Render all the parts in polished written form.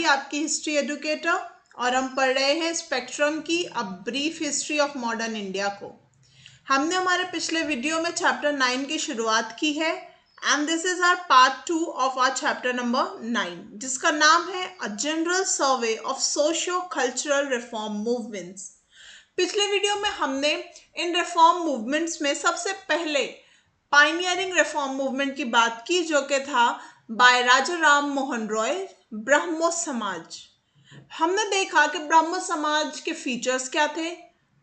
आपकी history educator और हम पढ़ रहे हैं स्पेक्ट्रम की a brief history of modern India को। हमने हमारे पिछले वीडियो में चैप्टर 9 की शुरुआत की है and this is our part 2 of our chapter number 9 जिसका नाम है a general survey of socio cultural reform movements. पिछले वीडियो में हमने इन रिफॉर्म मूवमेंट्स में सबसे पहले पाइनियरिंग रिफॉर्म मूवमेंट की बात की जो कि था बाय राजा राम मोहन रॉय, ब्रह्मो समाज। हमने देखा कि ब्रह्मो समाज के फीचर्स क्या थे,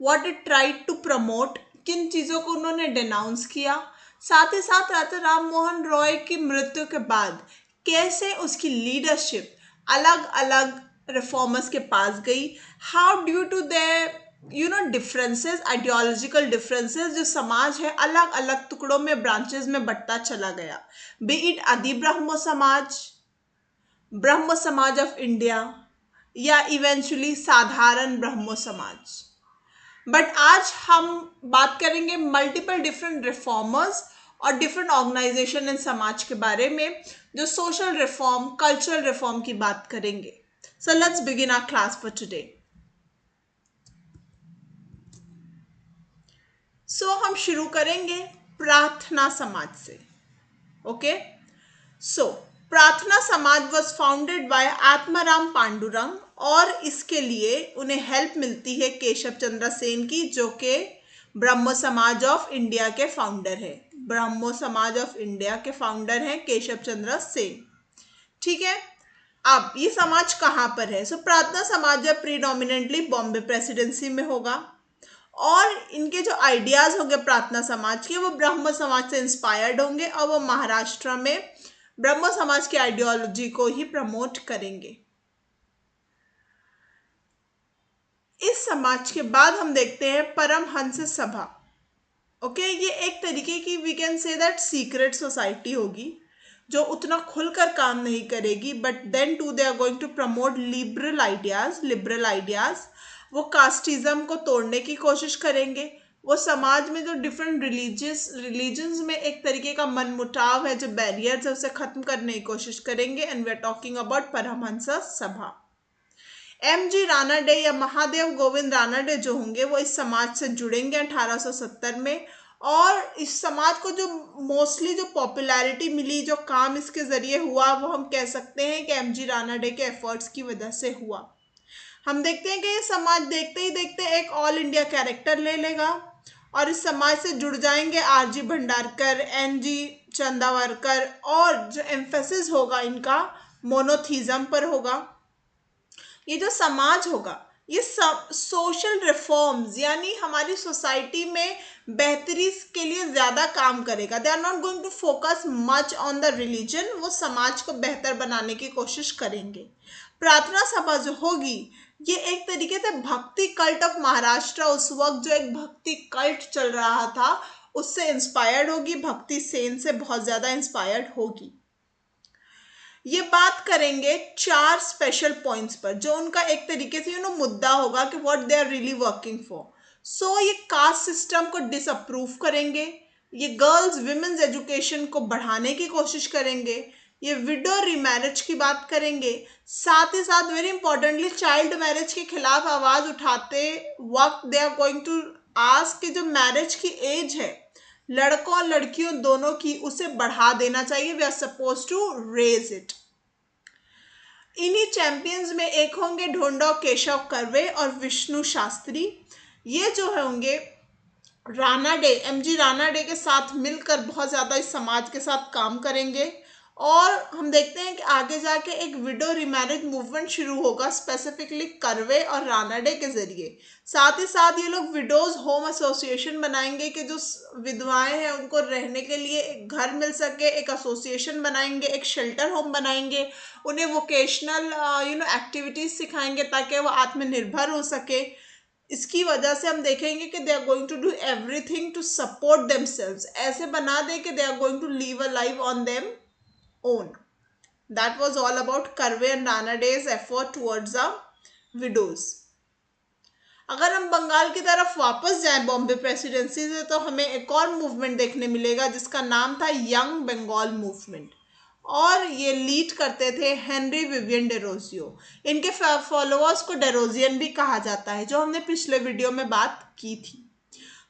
what it tried to promote, किन चीज़ों को उन्होंने डिनाउंस किया, साथ ही साथ राजा राम मोहन रॉय की मृत्यु के बाद कैसे उसकी लीडरशिप अलग अलग रिफॉर्मर्स के पास गई, how due to their differences, ideological differences, जो समाज है अलग अलग टुकड़ों में, ब्रांचेस में बंटता चला गया, बी इट आदि ब्रह्मो समाज, ब्रह्म समाज ऑफ इंडिया या इवेंचुअली साधारण ब्रह्मो समाज। बट आज हम बात करेंगे मल्टीपल डिफरेंट रिफॉर्मर्स और डिफरेंट ऑर्गेनाइजेशन इन समाज के बारे में जो सोशल रिफॉर्म, कल्चरल रिफॉर्म की बात करेंगे। So let's begin our class for today. हम शुरू करेंगे प्रार्थना समाज से। ओके, सो प्रार्थना समाज was founded by Atmaram Pandurang और इसके लिए उन्हें हेल्प मिलती है केशव चंद्र सेन की, जो कि ब्रह्मो समाज ऑफ इंडिया के फाउंडर है। ब्रह्मो समाज ऑफ इंडिया के फाउंडर हैं केशव चंद्र सेन। ठीक है, अब ये समाज कहाँ पर है? प्रार्थना समाज है प्रीडोमिनेंटली बॉम्बे प्रेसिडेंसी में होगा और इनके जो आइडियाज होंगे प्रार्थना समाज के वो ब्रह्म समाज से इंस्पायर्ड होंगे और वो महाराष्ट्र में ब्रह्म समाज की आइडियोलॉजी को ही प्रमोट करेंगे। इस समाज के बाद हम देखते हैं परमहंस सभा। ओके, ये एक तरीके की we can say that secret society होगी जो उतना खुलकर काम नहीं करेगी, but then too they are going to promote liberal ideas. वो कास्टिज्म को तोड़ने की कोशिश करेंगे। वो समाज में जो डिफरेंट रिलीजन्स में एक तरीके का मनमुटाव है, जो बैरियर्स है, उसे खत्म करने की कोशिश करेंगे। And we are talking about Paramhansa Sabha. M G. Ranade या महादेव गोविंद रानाडे जो होंगे वो इस समाज से जुड़ेंगे 1870 में। और इस समाज को जो मोस्टली जो पॉपुलैरिटी मिली, जो काम इसके जरिए हुआ, वो हम कह सकते हैं कि एम.जी. रानाडे के एफर्ट्स की वजह से हुआ। हम देखते हैं कि ये समाज देखते ही देखते एक ऑल इंडिया कैरेक्टर ले लेगा और इस समाज से जुड़ जाएंगे आर.जी. भंडारकर, एन.जी. चंदावरकर, और जो एम्फेसिस होगा इनका मोनोथीज्म पर होगा। ये जो समाज होगा ये सब सोशल रिफॉर्म्स यानी हमारी सोसाइटी में बेहतरी के लिए ज़्यादा काम करेगा। They are not going to focus much on the religion, वो समाज को बेहतर बनाने की कोशिश करेंगे। प्रार्थना सभा जो होगी ये एक तरीके से भक्ति कल्ट ऑफ महाराष्ट्र, उस वक्त जो एक भक्ति कल्ट चल रहा था उससे इंस्पायर्ड होगी, भक्ति सेन से बहुत ज़्यादा इंस्पायर्ड होगी। ये बात करेंगे 4 स्पेशल पॉइंट्स पर जो उनका एक तरीके से मुद्दा होगा कि what they are really working for. ये कास्ट सिस्टम को डिसअप्रूव करेंगे, ये गर्ल्स विमेन्स एजुकेशन को बढ़ाने की कोशिश करेंगे, ये विडो रीमैरिज की बात करेंगे, साथ ही साथ वेरी इंपॉर्टेंटली चाइल्ड मैरिज के खिलाफ आवाज उठाते वक्त they are going to ask कि जो मैरिज की एज है लड़कों और लड़कियों दोनों की, उसे बढ़ा देना चाहिए। We are suppose to raise it. इन्हीं चैंपियंस में एक होंगे ढोंडा केशव कर्वे और विष्णु शास्त्री। ये जो होंगे रानाडे, एम.जी. रानाडे के साथ मिलकर बहुत ज़्यादा इस समाज के साथ काम करेंगे और हम देखते हैं कि आगे जाके एक विडो रिमैरिज मूवमेंट शुरू होगा स्पेसिफिकली कर्वे और रानाडे के जरिए। साथ ही साथ ये लोग विडोज होम एसोसिएशन बनाएंगे कि जो विधवाएं हैं उनको रहने के लिए एक घर मिल सके, एक एसोसिएशन बनाएंगे, एक शेल्टर होम बनाएंगे, उन्हें वोकेशनल एक्टिविटीज सिखाएंगे ताकि वो आत्मनिर्भर हो सके। इसकी वजह से हम देखेंगे कि they are going to do everything to support themselves, ऐसे बना दे कि they are going to leave a life on them own. That was all about Karve and Ranade's effort towards the widows. अगर हम बंगाल की तरफ वापस जाएं बॉम्बे प्रेसिडेंसी से तो हमें एक और मूवमेंट देखने मिलेगा जिसका नाम था यंग बंगाल मूवमेंट। और ये लीड करते थे हेनरी विवियन डेरोजियो। इनके फॉलोअर्स को डेरोजियन भी कहा जाता है, जो हमने पिछले वीडियो में बात की थी।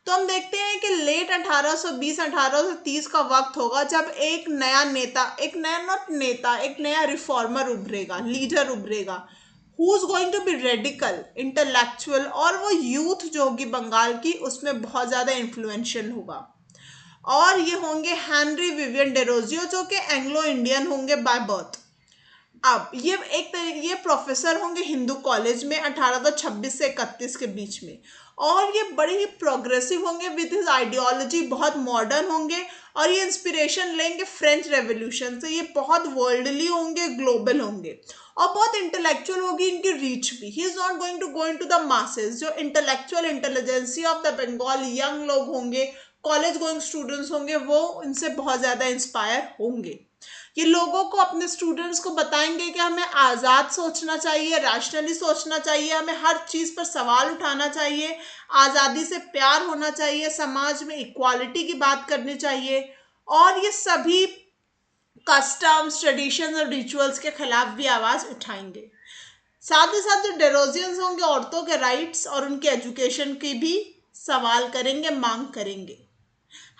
तो हम देखते हैं कि लेट 1820-1830 का वक्त होगा जब एक नया नेता, एक नया रिफॉर्मर उभरेगा, लीडर उभरेगा, who is going to be radical, intellectual, और वो यूथ जो होगी बंगाल की उसमें बहुत ज़्यादा इन्फ्लुएंशियल होगा। और ये होंगे हेनरी विवियन डेरोजियो, जो कि एंग्लो इंडियन होंगे बाय बर्थ। अब ये प्रोफेसर होंगे हिंदू कॉलेज में 1826 से 31 के बीच में, और ये बड़े ही प्रोग्रेसिव होंगे विद हिज आइडियोलॉजी, बहुत मॉडर्न होंगे, और ये इंस्पिरेशन लेंगे फ्रेंच रेवोल्यूशन से। ये बहुत वर्ल्डली होंगे, ग्लोबल होंगे, और बहुत इंटेलेक्चुअल होगी इनकी रीच भी। He is not going to go into the masses. जो intellectual intelligency of the Bengal young लोग होंगे, कॉलेज गोइंग स्टूडेंट्स होंगे, वो इनसे बहुत ज़्यादा इंस्पायर होंगे। ये लोगों को, अपने स्टूडेंट्स को बताएंगे कि हमें आज़ाद सोचना चाहिए, रैशनली सोचना चाहिए, हमें हर चीज़ पर सवाल उठाना चाहिए, आज़ादी से प्यार होना चाहिए, समाज में इक्वालिटी की बात करनी चाहिए, और ये सभी कस्टम्स, ट्रेडिशंस और रिचुअल्स के खिलाफ भी आवाज़ उठाएंगे। साथ ही साथ जो डेरोजियंस होंगे औरतों के राइट्स और उनके एजुकेशन की भी सवाल करेंगे, मांग करेंगे।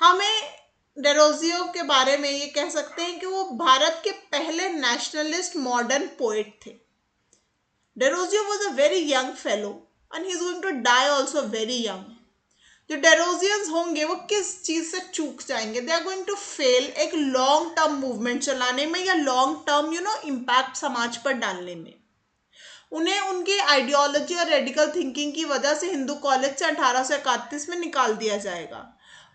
हमें डेरोजियो के बारे में ये कह सकते हैं कि वो भारत के पहले नेशनलिस्ट मॉडर्न पोएट थे। Derozio was a very young fellow and he is going to die also very young. जो डेरोजियंस होंगे वो किस चीज से चूक जाएंगे? They are going to fail एक लॉन्ग टर्म मूवमेंट चलाने में, या लॉन्ग टर्म इम्पैक्ट समाज पर डालने में। उन्हें उनकी आइडियोलॉजी और रेडिकल थिंकिंग की वजह से हिंदू कॉलेज से 1831 में निकाल दिया जाएगा,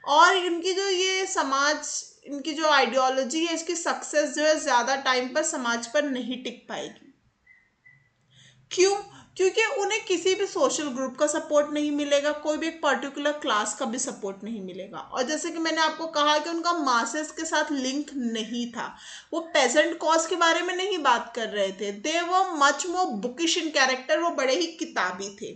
और इनकी जो ये समाज, इनकी जो आइडियोलॉजी है, इसकी सक्सेस जो है ज़्यादा टाइम पर समाज पर नहीं टिक पाएगी। क्यों? क्योंकि उन्हें किसी भी सोशल ग्रुप का सपोर्ट नहीं मिलेगा, कोई भी एक पर्टिकुलर क्लास का भी सपोर्ट नहीं मिलेगा, और जैसे कि मैंने आपको कहा कि उनका मासेस के साथ लिंक नहीं था, वो पेजेंट कॉज के बारे में नहीं बात कर रहे थे। दे वो मच मोर बुकिश इन कैरेक्टर, वो बड़े ही किताबी थे।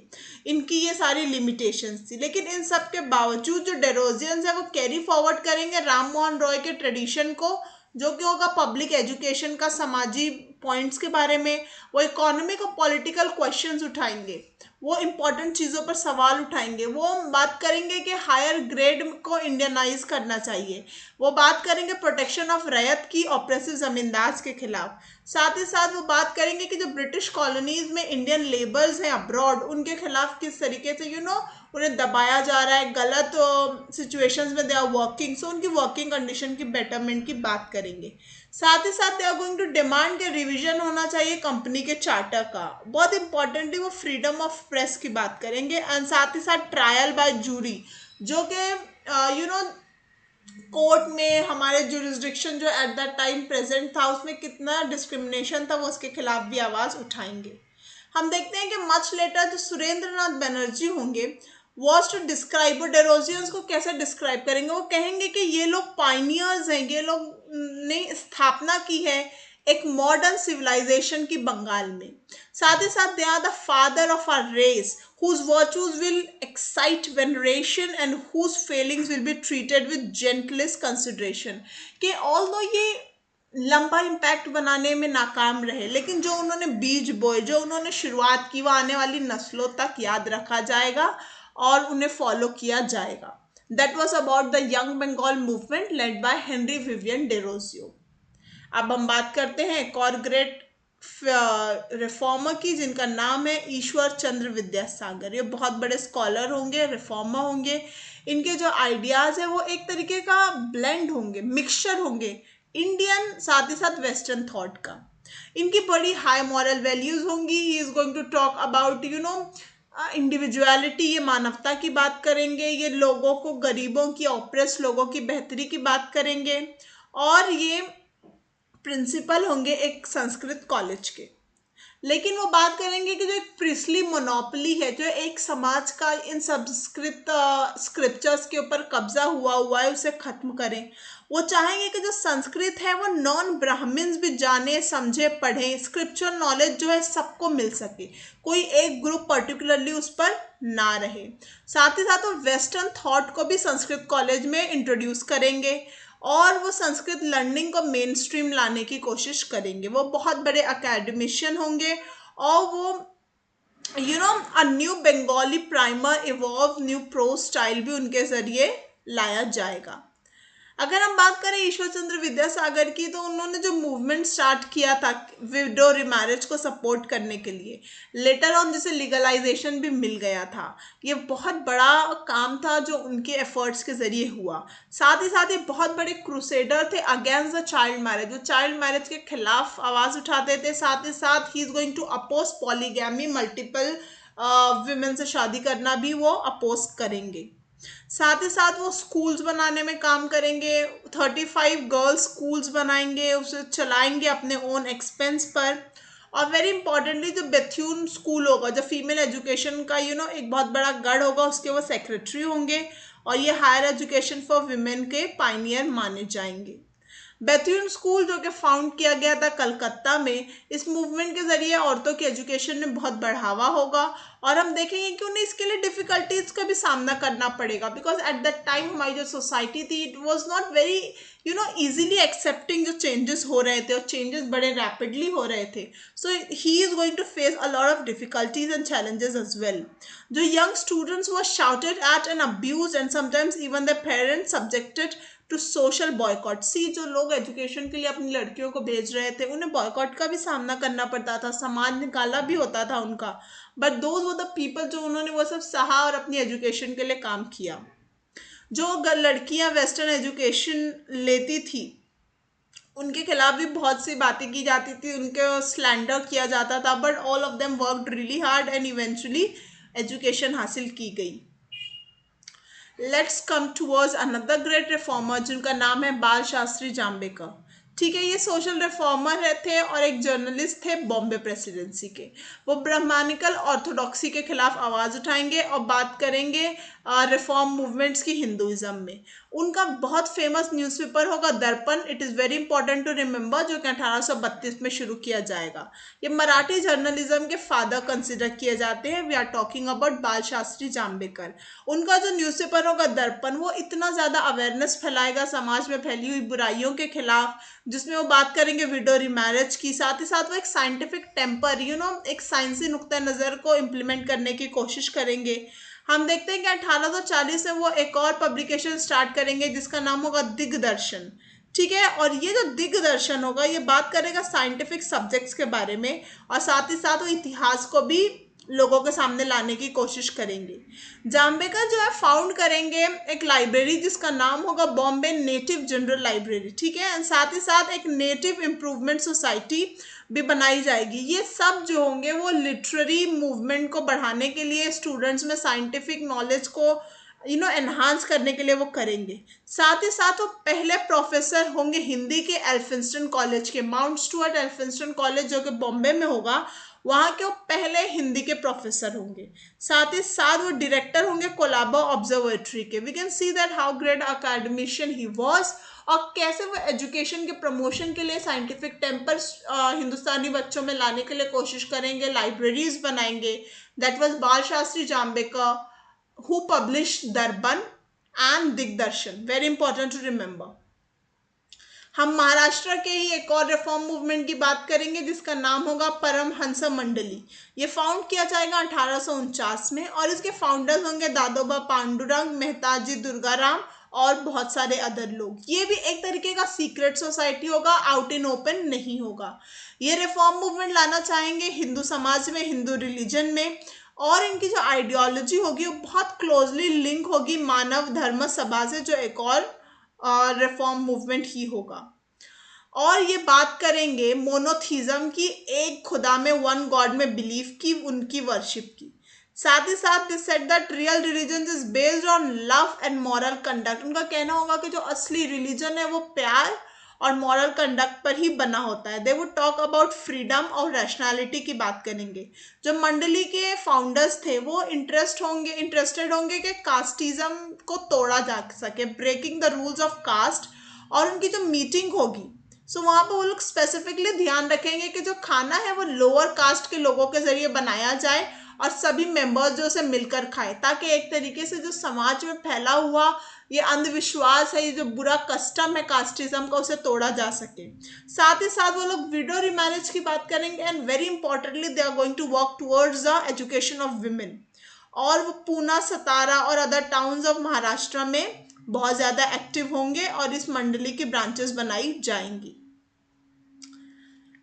इनकी ये सारी लिमिटेशंस थी, लेकिन इन सब के बावजूद जो डेरोजियंस है वो कैरी फॉरवर्ड करेंगे राम मोहन रॉय के ट्रेडिशन को, जो कि होगा पब्लिक एजुकेशन का, समाजी पॉइंट्स के बारे में। वो इकोनॉमिक और पॉलिटिकल क्वेश्चंस उठाएंगे, वो इंपॉर्टेंट चीज़ों पर सवाल उठाएंगे, वो बात करेंगे कि हायर ग्रेड को इंडियनाइज करना चाहिए, वो बात करेंगे प्रोटेक्शन ऑफ रैयत की ऑप्रेसिव जमींदार के खिलाफ। साथ ही साथ वो बात करेंगे कि जो ब्रिटिश कॉलोनीज में इंडियन लेबर्स हैं अब्रॉड, उनके खिलाफ किस तरीके से उन्हें दबाया जा रहा है, गलत सिचुएशंस में दे आर वर्किंग, सो उनकी वर्किंग कंडीशन की बेटरमेंट की बात करेंगे। साथ ही साथ they are going to demand के रिवीजन होना चाहिए कंपनी के चार्टर का। बहुत इंपॉर्टेंटली वो फ्रीडम ऑफ प्रेस की बात करेंगे, एंड साथ ही साथ ट्रायल बाय जूरी, जो कि कोर्ट में हमारे जुरिस्डिक्शन जो एट दैट टाइम प्रेजेंट था उसमें कितना डिस्क्रिमिनेशन था, वो उसके खिलाफ भी आवाज़ उठाएंगे। हम देखते हैं कि मच लेटर जो सुरेंद्र नाथ बनर्जी होंगे, वॉज टू डिस्क्राइब, वो डेरोजियंस को कैसे डिस्क्राइब करेंगे? वो कहेंगे कि ये लोग पाइनियर्स हैं, ये लोग ने स्थापना की है एक मॉडर्न सिविलाइजेशन की बंगाल में। साथ ही साथ they are the father of our race whose virtues will excite veneration and whose failings will be treated with gentlest consideration। कि although ये लंबा इम्पैक्ट बनाने में नाकाम रहे, लेकिन जो उन्होंने बीज बोए, जो उन्होंने शुरुआत की, वो आने वाली नस्लों तक याद रखा जाएगा और उन्हें फॉलो किया जाएगा। That was about the young Bengal movement led by Henry Vivian Derozio. अब हम बात करते हैं एक और ग्रेट रिफॉर्मर की, जिनका नाम है ईश्वर चंद्र विद्यासागर। ये बहुत बड़े स्कॉलर होंगे, रिफॉर्मर होंगे। इनके जो आइडियाज़ है वो एक तरीके का ब्लेंड होंगे, मिक्सचर होंगे इंडियन साथ ही साथ वेस्टर्न थॉट का। इनकी बड़ी हाई मॉरल वैल्यूज होंगी। He is going to talk about individuality, ये मानवता की बात करेंगे। ये लोगों को, गरीबों की, ऑप्रेस लोगों की बेहतरी की बात करेंगे, और ये प्रिंसिपल होंगे एक संस्कृत कॉलेज के। लेकिन वो बात करेंगे कि जो एक प्रिस्ली मोनोपोली है, जो एक समाज का इन संस्कृत स्क्रिप्चर्स के ऊपर कब्जा हुआ है, उसे खत्म करें। वो चाहेंगे कि जो संस्कृत है वो नॉन ब्राह्मण्स भी जाने, समझे, पढ़ें, स्क्रिप्चुअल नॉलेज जो है सबको मिल सके, कोई एक ग्रुप पर्टिकुलरली उस पर ना रहे। साथ ही साथ वो वेस्टर्न थॉट को भी संस्कृत कॉलेज में इंट्रोड्यूस करेंगे, और वो संस्कृत लर्निंग को मेन स्ट्रीम लाने की कोशिश करेंगे। वो बहुत बड़े अकेडमिशियन होंगे और वो a new Bengali primer evolve new pro style भी उनके जरिए लाया जाएगा। अगर हम बात करें ईश्वर चंद्र विद्यासागर की, तो उन्होंने जो मूवमेंट स्टार्ट किया था विडो रिमैरिज को सपोर्ट करने के लिए, लेटर ऑन जिसे लीगलाइजेशन भी मिल गया था, ये बहुत बड़ा काम था जो उनके एफर्ट्स के जरिए हुआ। साथ ही साथ ये बहुत बड़े क्रूसेडर थे अगेंस्ट द चाइल्ड मैरिज, जो चाइल्ड मैरिज के खिलाफ आवाज उठाते थे। साथ ही साथ he is going to oppose polygamy, multiple women से शादी करना भी वो अपोज करेंगे। साथ ही साथ वो स्कूल्स बनाने में काम करेंगे। 35 गर्ल्स स्कूल्स बनाएंगे, उसे चलाएंगे अपने ओन एक्सपेंस पर। और वेरी इंपॉर्टेंटली जो बेथ्यून स्कूल होगा, जो फीमेल एजुकेशन का एक बहुत बड़ा गढ़ होगा, उसके वो सेक्रेटरी होंगे और ये हायर एजुकेशन फॉर विमेन के पाइनियर माने जाएंगे। बेथ्यून स्कूल जो कि फाउंड किया गया था कलकत्ता में, इस मूवमेंट के जरिए औरतों की एजुकेशन में बहुत बढ़ावा होगा। और हम देखेंगे कि उन्हें इसके लिए डिफिकल्टीज का भी सामना करना पड़ेगा, बिकॉज एट दैट टाइम हमारी जो सोसाइटी थी it was not very easily accepting जो चेंजेस हो रहे थे, और चेंजेस बड़े रैपिडली हो रहे थे। So he is going to face a lot of difficulties and challenges as well. जो young students were shouted at and abuse and sometimes even the parents subjected to social boycott. See, जो लोग education के लिए अपनी लड़कियों को भेज रहे थे, उन्हें बॉयकॉट का भी सामना करना पड़ता था, समाज निकाला भी होता था उनका, but those were the people जो उन्होंने वो सब सहा और अपनी एजुकेशन के लिए काम किया। जो लड़कियां वेस्टर्न एजुकेशन लेती थी उनके खिलाफ भी बहुत सी बातें की जाती थी, उनके स्लैंडर किया जाता था, but all of them worked really hard and eventually education हासिल की गई। Let's come towards another great reformer जिनका नाम है बाल शास्त्री जाम्बेकर। ठीक है, ये सोशल रिफॉर्मर थे और एक जर्नलिस्ट थे बॉम्बे प्रेसिडेंसी के। वो ब्राह्मणिकल ऑर्थोडॉक्सी के खिलाफ आवाज उठाएंगे और बात करेंगे रिफॉर्म मूवमेंट्स की हिंदुइज्म में। उनका बहुत फेमस न्यूज़पेपर होगा Darpan, it is very important to remember, जो कि 1832 में शुरू किया जाएगा। ये मराठी जर्नलिज्म के फादर कंसिडर किए जाते हैं। वी आर टॉकिंग अबाउट बाल शास्त्री जाम्बेकर। उनका जो न्यूज़पेपर होगा दर्पण, वो इतना ज़्यादा अवेयरनेस फैलाएगा समाज में फैली हुई बुराइयों के खिलाफ, जिसमें वो बात करेंगे विडो रिमैरिज की। साथ ही साथ वो एक साइंटिफिक टेम्पर एक साइंसी नुक्ता नज़र को इम्प्लीमेंट करने की कोशिश करेंगे। हम देखते हैं कि 1840 में वो एक और पब्लिकेशन स्टार्ट करेंगे जिसका नाम होगा दिग्दर्शन। ठीक है, और ये जो दिग्दर्शन होगा ये बात करेगा साइंटिफिक सब्जेक्ट्स के बारे में, और साथ ही साथ वो इतिहास को भी लोगों के सामने लाने की कोशिश करेंगे। जाम्बेकर जो है फाउंड करेंगे एक लाइब्रेरी जिसका नाम होगा बॉम्बे नेटिव जनरल लाइब्रेरी। ठीक है, एंड साथ ही साथ एक नेटिव इम्प्रूवमेंट सोसाइटी भी बनाई जाएगी। ये सब जो होंगे वो लिटरेरी मूवमेंट को बढ़ाने के लिए, स्टूडेंट्स में साइंटिफिक नॉलेज को एनहांस करने के लिए वो करेंगे। साथ ही साथ वो पहले प्रोफेसर होंगे हिंदी के एल्फिंस्टन कॉलेज के, माउंट स्टुअर्ट एल्फिंस्टन कॉलेज जो कि बॉम्बे में होगा, वहाँ के वो पहले हिंदी के प्रोफेसर होंगे। साथ ही साथ वो डायरेक्टर होंगे कोलाबा ऑब्जर्वेटरी के। We can see that how great academician he was, और कैसे वो एजुकेशन के प्रमोशन के लिए साइंटिफिक टेम्पर हिंदुस्तानी बच्चों में लाने के लिए कोशिश करेंगे, लाइब्रेरीज बनाएंगे। That was Bal Shastri Jambhekar who published Darpan and Digdarshan. Very important to remember. हम महाराष्ट्र के ही एक और रिफॉर्म मूवमेंट की बात करेंगे जिसका नाम होगा परमहंस मंडली। ये फाउंड किया जाएगा 1849 में, और इसके फाउंडर्स होंगे दादोबा पांडुरंग, मेहताजी दुर्गाराम और बहुत सारे अदर लोग। ये भी एक तरीके का सीक्रेट सोसाइटी होगा, आउट इन ओपन नहीं होगा। ये रिफॉर्म मूवमेंट लाना चाहेंगे हिंदू समाज में, हिंदू रिलीजन में, और इनकी जो आइडियोलॉजी होगी वो बहुत क्लोजली लिंक होगी मानव धर्म सभा से, जो एक और रिफॉर्म मूवमेंट ही होगा। और ये बात करेंगे मोनोथिज्म की, एक खुदा में, वन गॉड में बिलीव की, उनकी वर्शिप की। साथ ही साथ this said that real religion is based on love and moral conduct. उनका कहना होगा कि जो असली रिलीजन है वो प्यार और मॉरल कंडक्ट पर ही बना होता है। They would talk about freedom और रैशनैलिटी की बात करेंगे। जो मंडली के फाउंडर्स थे वो इंटरेस्टेड होंगे कि कास्टिज्म को तोड़ा जा सके, breaking the rules of caste. और उनकी जो मीटिंग होगी वहाँ पर वो लोग स्पेसिफिकली ध्यान रखेंगे कि जो खाना है वो लोअर कास्ट के लोगों के जरिए बनाया जाए, और सभी मेंबर्स जो उसे मिलकर खाए, ताकि एक तरीके से जो समाज में फैला हुआ ये अंधविश्वास है, ये जो बुरा कस्टम है कास्टिज्म का, उसे तोड़ा जा सके। साथ ही साथ वो लोग विडो रिमैरेज की बात करेंगे and very importantly they are going to work towards the education of women. और वो पूना, सतारा और अदर टाउन्स ऑफ महाराष्ट्र में बहुत ज्यादा एक्टिव होंगे और इस मंडली की ब्रांचेस बनाई जाएंगी।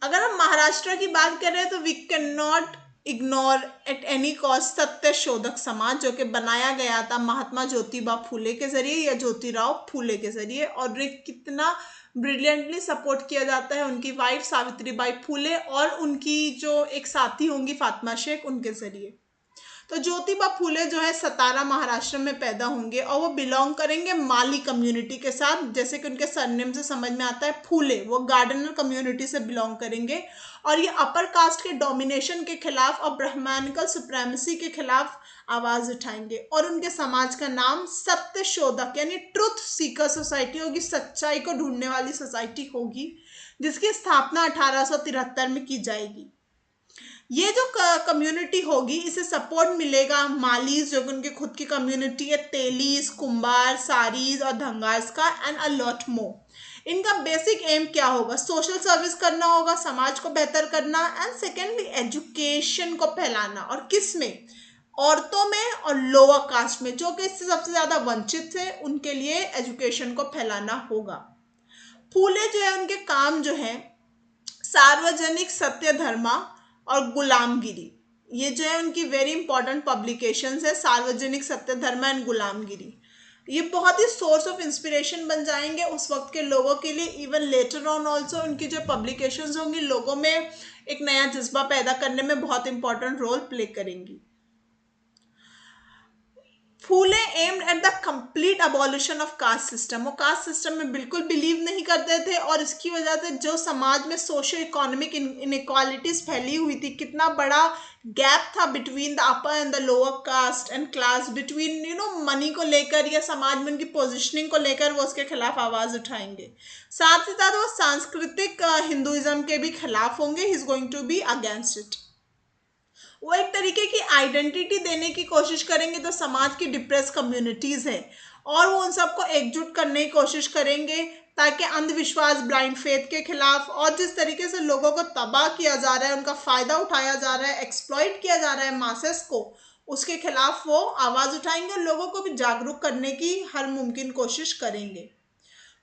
अगर हम महाराष्ट्र की बात करें तो we cannot ignore at any cost Satya Shodhak समाज, जो कि बनाया गया था महात्मा ज्योतिबा फूले के जरिए या ज्योतिराव फूले के जरिए, और ये कितना ब्रिलियंटली सपोर्ट किया जाता है उनकी वाइफ सावित्रीबाई फूले और उनकी जो एक साथी होंगी फातिमा शेख, उनके जरिए। तो ज्योतिबा फूले जो है सतारा महाराष्ट्र में पैदा होंगे और वो बिलोंग करेंगे माली कम्युनिटी के साथ, जैसे कि उनके सरनेम से समझ में आता है फूले, वो गार्डनर कम्युनिटी से बिलोंग करेंगे। और ये अपर कास्ट के डोमिनेशन के खिलाफ और ब्राह्मणिकल सुप्रीमेसी के खिलाफ आवाज उठाएंगे। और उनके समाज का नाम सत्य शोधक यानी ट्रुथ सीकर सोसाइटी होगी, सच्चाई को ढूंढने वाली सोसाइटी होगी, जिसकी स्थापना 1873 में की जाएगी। ये जो कम्युनिटी होगी इसे सपोर्ट मिलेगा मालीज, जो उनके खुद की कम्युनिटी है, तेलीस, कुंभार, सारीज और धंगार्स का, एंड अ लॉट मोर। इनका बेसिक एम क्या होगा? सोशल सर्विस करना होगा, समाज को बेहतर करना, एंड सेकेंडली एजुकेशन को फैलाना। और किस में? औरतों में और लोअर कास्ट में, जो कि इससे सबसे ज्यादा वंचित थे, उनके लिए एजुकेशन को फैलाना होगा। फूले जो है उनके काम जो है सार्वजनिक सत्य धर्मा और गुलामगिरी, ये जो है उनकी वेरी इंपॉर्टेंट पब्लिकेशंस है, सार्वजनिक सत्य धर्म एंड गुलामगिरी। ये बहुत ही सोर्स ऑफ इंस्पिरेशन बन जाएंगे उस वक्त के लोगों के लिए। इवन लेटर ऑन ऑल्सो उनकी जो पब्लिकेशंस होंगी लोगों में एक नया जज्बा पैदा करने में बहुत इंपॉर्टेंट रोल प्ले करेंगी। Phule aimed at the complete abolition of caste system, वो कास्ट सिस्टम में बिल्कुल बिलीव नहीं करते थे, और इसकी वजह से जो समाज में सोशो इकोनॉमिक इनइक्वालिटीज फैली हुई थी, कितना बड़ा गैप था between the upper and the lower caste and class, between money को लेकर या समाज में उनकी पोजिशनिंग को लेकर, वो उसके खिलाफ आवाज उठाएंगे। साथ ही साथ वो सांस्कृतिक हिंदुइज्म के भी खिलाफ होंगे, he is going to be against it. वो एक तरीके की आइडेंटिटी देने की कोशिश करेंगे जो समाज की डिप्रेस कम्युनिटीज है, और वो उन सबको एकजुट करने की कोशिश करेंगे ताकि अंधविश्वास, ब्लाइंड फेथ के खिलाफ, और जिस तरीके से लोगों को तबाह किया जा रहा है, उनका फायदा उठाया जा रहा है, एक्सप्लॉइट किया जा रहा है मासेस को, उसके खिलाफ वो आवाज उठाएंगे और लोगों को भी जागरूक करने की हर मुमकिन कोशिश करेंगे।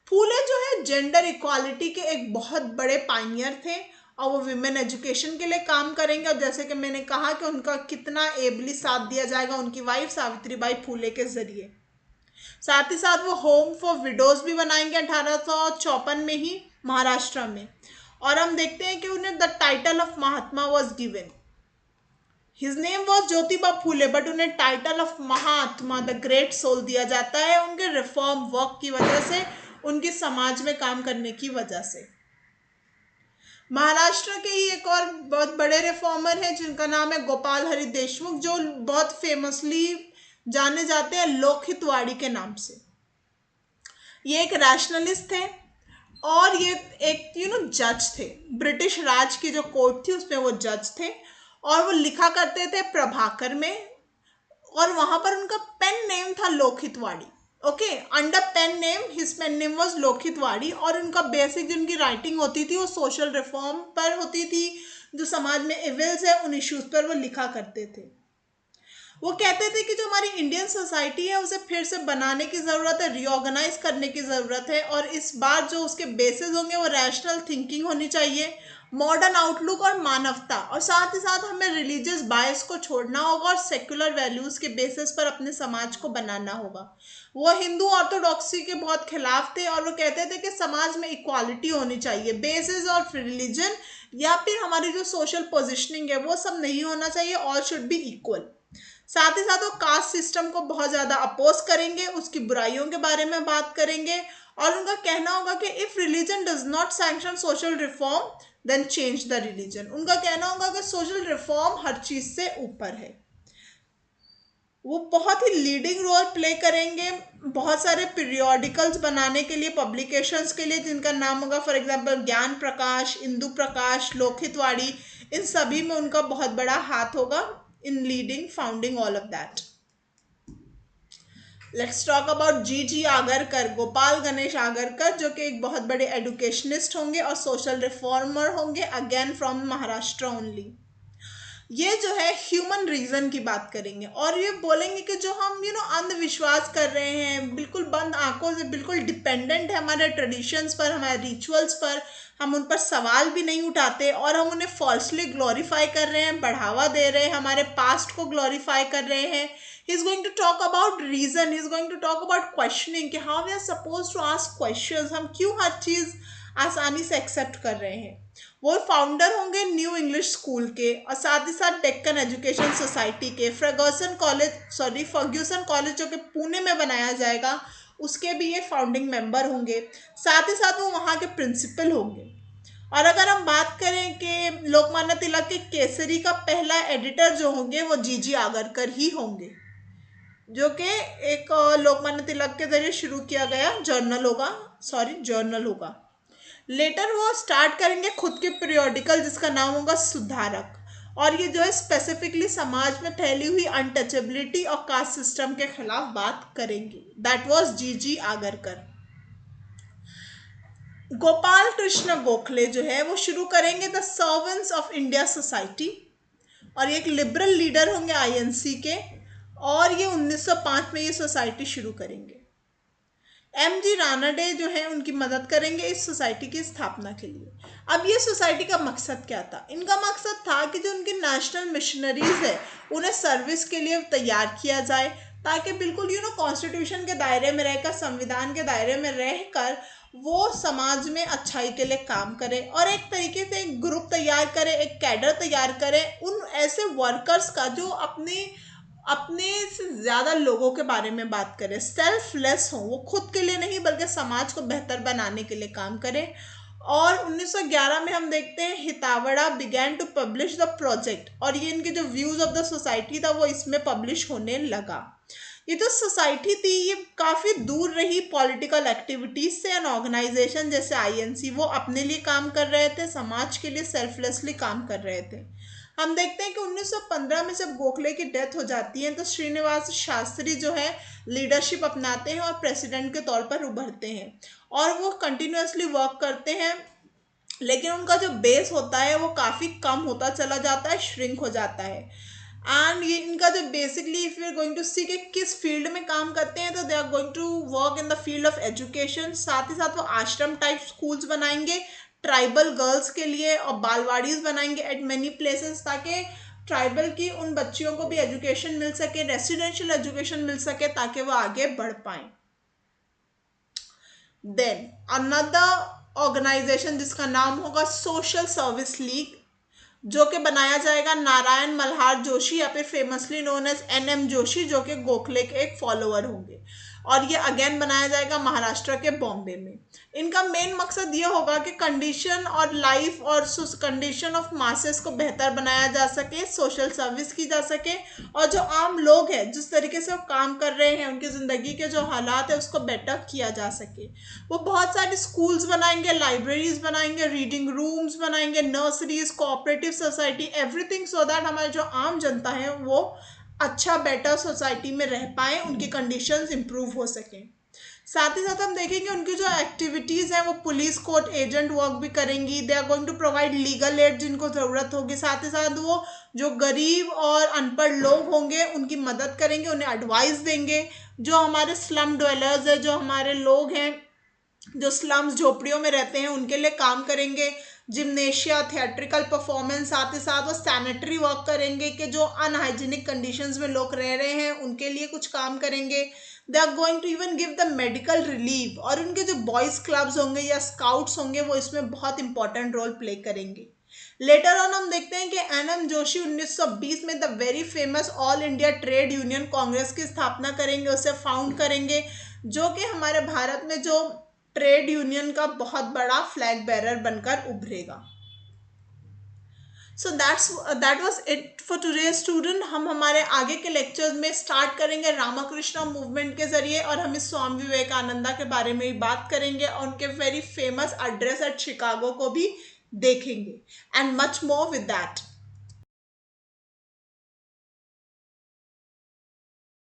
फूले जो है जेंडर इक्वालिटी के एक बहुत बड़े पायनियर थे, और वो विमेन एजुकेशन के लिए काम करेंगे। और जैसे कि मैंने कहा कि उनका कितना एबली साथ दिया जाएगा उनकी वाइफ सावित्रीबाई फूले के जरिए। साथ ही साथ वो होम फॉर विडोज भी बनाएंगे 1854 में ही महाराष्ट्र में। और हम देखते हैं कि उन्हें the title of Mahatma was given, his name was Jyotiba Phule, but उन्हें title of Mahatma the great soul दिया जाता है उनके रिफॉर्म वर्क की वजह से, उनकी समाज में काम करने की वजह से। महाराष्ट्र के ही एक और बहुत बड़े रिफॉर्मर हैं जिनका नाम है गोपाल हरि देशमुख, जो बहुत फेमसली जाने जाते हैं लोकहितवाड़ी के नाम से। ये एक रैशनलिस्ट थे और ये एक जज थे, ब्रिटिश राज की जो कोर्ट थी उसमें वो जज थे, और वो लिखा करते थे प्रभाकर में, और वहां पर उनका पेन नेम था Lokhitwadi. Okay, under pen name, his pen name was Lokhitwadi, और उनका बेसिक जो उनकी राइटिंग होती थी वो सोशल रिफॉर्म पर होती थी, जो समाज में इविल्स है उन इश्यूज पर वो लिखा करते थे। वो कहते थे कि जो हमारी इंडियन सोसाइटी है उसे फिर से बनाने की ज़रूरत है, रीऑर्गेनाइज करने की ज़रूरत है, और इस बार जो उसके बेसिस होंगे वो रैशनल थिंकिंग होनी चाहिए, मॉडर्न आउटलुक और मानवता, और साथ ही साथ हमें रिलीजियस बायस को छोड़ना होगा और सेक्युलर वैल्यूज़ के बेसिस पर अपने समाज को बनाना होगा। वो हिंदू ऑर्थोडॉक्सी के बहुत खिलाफ थे, और वो कहते थे कि समाज में इक्वालिटी होनी चाहिए, बेसिस ऑफ रिलीजन या फिर हमारी जो सोशल पोजिशनिंग है वो सब नहीं होना चाहिए, ऑल शुड बी इक्वल। साथ ही साथ वो कास्ट सिस्टम को बहुत ज़्यादा अपोज करेंगे, उसकी बुराइयों के बारे में बात करेंगे, और उनका कहना होगा कि if religion does not sanction social reform then change the religion. उनका कहना होगा कि सोशल रिफॉर्म हर चीज़ से ऊपर है। वो बहुत ही लीडिंग रोल प्ले करेंगे बहुत सारे पीरियोडिकल्स बनाने के लिए, पब्लिकेशंस के लिए, जिनका नाम होगा फॉर एग्जांपल ज्ञान प्रकाश, इंदु प्रकाश, लोकहितवाड़ी, इन सभी में उनका बहुत बड़ा हाथ होगा। in leading founding all of that. Let's talk about G Agarkar, Gopal Ganesh Agarkar, जो कि एक बहुत बड़े एडुकेशनिस्ट होंगे और सोशल रिफॉर्मर होंगे, अगेन फ्रॉम महाराष्ट्र ओनली। ये जो है ह्यूमन रीजन की बात करेंगे और ये बोलेंगे कि जो हम अंधविश्वास कर रहे हैं, बिल्कुल बंद आंखों से बिल्कुल डिपेंडेंट है हमारे ट्रेडिशंस पर, हमारे रिचुअल्स पर, हम उन पर सवाल भी नहीं उठाते और हम उन्हें फॉल्सली ग्लोरीफाई कर रहे हैं, बढ़ावा दे रहे हैं, हमारे पास्ट को ग्लोरीफाई कर रहे हैं। He is going to talk about reason, he is going to talk about questioning कि how we are supposed to ask questions, हम क्यों हर चीज़ आसानी से एक्सेप्ट कर रहे हैं। वो फाउंडर होंगे न्यू इंग्लिश स्कूल के और साथ ही साथ डेक्कन एजुकेशन सोसाइटी के, फर्ग्यूसन कॉलेज जो कि पुणे में बनाया जाएगा उसके भी ये फाउंडिंग मेंबर होंगे, साथ ही साथ वो वहाँ के प्रिंसिपल होंगे। और अगर हम बात करें कि लोकमान्य तिलक के केसरी का पहला एडिटर जो होंगे वो जी आगरकर ही होंगे, जो कि एक लोकमान्य तिलक के जरिए शुरू किया गया जर्नल होगा। लेटर वो स्टार्ट करेंगे खुद के पीरियोडिकल जिसका नाम होगा सुधारक, और ये जो है स्पेसिफिकली समाज में फैली हुई अनटचेबिलिटी और कास्ट सिस्टम के खिलाफ बात करेंगे। दैट वाज जी आगरकर। गोपाल कृष्ण गोखले जो है वो शुरू करेंगे the servants of India society, और ये एक लिबरल लीडर होंगे आईएनसी के, और ये 1905 में ये सोसाइटी शुरू करेंगे। एमजी रानडे जो है उनकी मदद करेंगे इस सोसाइटी की स्थापना के लिए। अब ये सोसाइटी का मकसद क्या था? इनका मकसद था कि जो उनकी नेशनल मिशनरीज है उन्हें सर्विस के लिए तैयार किया जाए, ताकि बिल्कुल कॉन्स्टिट्यूशन के दायरे में रहकर, संविधान के दायरे में रहकर वो समाज में अच्छाई के लिए काम करे और एक तरीके से एक ग्रुप तैयार करे, एक कैडर तैयार करे उन ऐसे वर्कर्स का जो अपने से ज़्यादा लोगों के बारे में बात करें, सेल्फलेस हो, वो खुद के लिए नहीं बल्कि समाज को बेहतर बनाने के लिए काम करें। और 1911 में हम देखते हैं Hitavada began to publish the project, और ये इनके जो व्यूज़ ऑफ द सोसाइटी था वो इसमें पब्लिश होने लगा। ये जो सोसाइटी थी ये काफ़ी दूर रही पॉलिटिकल एक्टिविटीज़ से, एंड ऑर्गेनाइजेशन जैसे आईएनसी वो अपने लिए काम कर रहे थे, समाज के लिए सेल्फलेसली काम कर रहे थे। हम देखते हैं कि 1915 में जब गोखले की डेथ हो जाती है तो श्रीनिवास शास्त्री जो है लीडरशिप अपनाते हैं और प्रेसिडेंट के तौर पर उभरते हैं, और वो कंटिन्यूसली वर्क करते हैं, लेकिन उनका जो बेस होता है वो काफ़ी कम होता चला जाता है, श्रिंक हो जाता है। एंड ये इनका जो basically if you are going to see कि किस फील्ड में काम करते हैं, तो they are going to work in the field of education. साथ ही साथ वो आश्रम टाइप स्कूल्स बनाएंगे ट्राइबल गर्ल्स के लिए, और बालवाड़ीज बनाएंगे एट मेनी प्लेसेस, ताकि ट्राइबल की उन बच्चियों को भी एजुकेशन मिल सके, रेसिडेंशियल एजुकेशन मिल सके, ताकि वो आगे बढ़ पाए। देन अनदर ऑर्गेनाइजेशन जिसका नाम होगा सोशल सर्विस लीग, जो कि बनाया जाएगा नारायण मल्हार जोशी या फिर famously known as NM Joshi, जो कि गोखले के एक फॉलोअर होंगे, और ये अगेन बनाया जाएगा महाराष्ट्र के बॉम्बे में। इनका मेन मकसद ये होगा कि कंडीशन और लाइफ और कंडीशन ऑफ मासेस को बेहतर बनाया जा सके, सोशल सर्विस की जा सके, और जो आम लोग हैं जिस तरीके से वो काम कर रहे हैं उनकी ज़िंदगी के जो हालात है उसको बेटर किया जा सके। वो बहुत सारे स्कूल्स बनाएंगे, लाइब्रेरीज बनाएंगे, रीडिंग रूम्स बनाएंगे, nurseries, cooperative society, everything, so that हमारे जो आम जनता है वो अच्छा बेटर सोसाइटी में रह पाए, उनकी कंडीशंस इंप्रूव हो सकें। साथ ही साथ हम देखेंगे उनकी जो एक्टिविटीज़ हैं वो पुलिस कोर्ट एजेंट वर्क भी करेंगी। They are going to provide legal aid जिनको ज़रूरत होगी। साथ ही साथ वो जो गरीब और अनपढ़ लोग होंगे उनकी मदद करेंगे, उन्हें एडवाइस देंगे। जो हमारे स्लम ड्वेलर्स हैं, जो हमारे लोग हैं जो स्लम्स झोपड़ियों में रहते हैं, उनके लिए काम करेंगे। जिम्नेशिया, थिएट्रिकल परफॉर्मेंस, साथ ही साथ वो सैनिटरी वर्क करेंगे कि जो अनहाइजीनिक कंडीशंस में लोग रह रहे हैं उनके लिए कुछ काम करेंगे। They are going to even give the medical relief, और उनके जो बॉयज़ क्लब्स होंगे या स्काउट्स होंगे वो इसमें बहुत इंपॉर्टेंट रोल प्ले करेंगे। लेटर ऑन हम देखते हैं कि एनएम जोशी 1920 में the very famous all India trade union Congress की स्थापना करेंगे, उसे फाउंड करेंगे, जो कि हमारे भारत में जो ट्रेड यूनियन का बहुत बड़ा फ्लैग बेरर बनकर उभरेगा। So that was it for today student. हम हमारे आगे के लेक्चर्स में स्टार्ट करेंगे रामकृष्ण मूवमेंट के जरिए, और हम इस स्वामी विवेकानंदा के बारे में भी बात करेंगे और उनके very famous address at Chicago को भी देखेंगे, and much more with that.